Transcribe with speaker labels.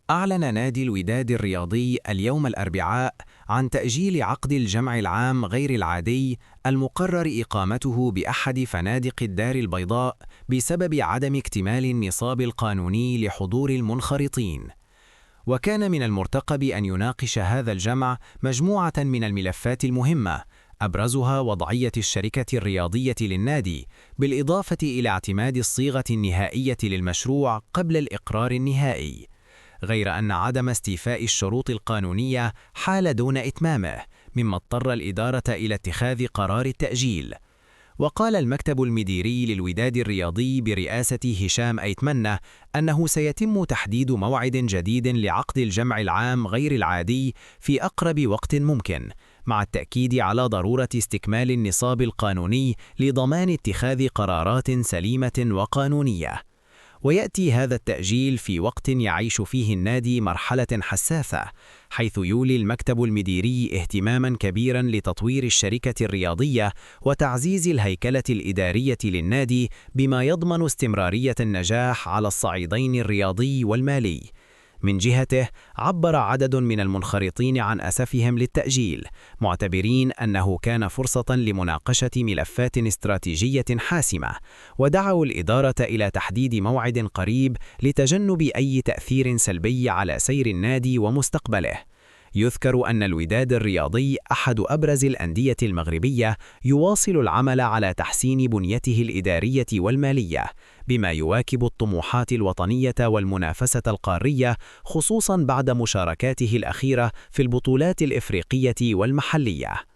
Speaker 1: أعلن نادي الوداد الرياضي اليوم الأربعاء عن تأجيل عقد الجمع العام غير العادي المقرر إقامته بأحد فنادق الدار البيضاء بسبب عدم اكتمال النصاب القانوني لحضور المنخرطين. وكان من المرتقب أن يناقش هذا الجمع مجموعة من الملفات المهمة، أبرزها وضعية الشركة الرياضية للنادي، بالإضافة إلى اعتماد الصيغة النهائية للمشروع قبل الإقرار النهائي. غير أن عدم استيفاء الشروط القانونية حال دون إتمامه، مما اضطر الإدارة إلى اتخاذ قرار التأجيل. وقال المكتب المديري للوداد الرياضي برئاسة هشام أيتمنة أنه سيتم تحديد موعد جديد لعقد الجمع العام غير العادي في أقرب وقت ممكن، مع التأكيد على ضرورة استكمال النصاب القانوني لضمان اتخاذ قرارات سليمة وقانونية. ويأتي هذا التأجيل في وقت يعيش فيه النادي مرحلة حساسة، حيث يولي المكتب المديري اهتماماً كبيراً لتطوير الشركة الرياضية وتعزيز الهيكلة الإدارية للنادي، بما يضمن استمرارية النجاح على الصعيدين الرياضي والمالي. من جهته، عبر عدد من المنخرطين عن أسفهم للتأجيل، معتبرين أنه كان فرصة لمناقشة ملفات استراتيجية حاسمة، ودعوا الإدارة إلى تحديد موعد قريب لتجنب أي تأثير سلبي على سير النادي ومستقبله. يذكر أن الوداد الرياضي أحد أبرز الأندية المغربية، يواصل العمل على تحسين بنيته الإدارية والمالية، بما يواكب الطموحات الوطنية والمنافسة القارية، خصوصاً بعد مشاركاته الأخيرة في البطولات الإفريقية والمحلية.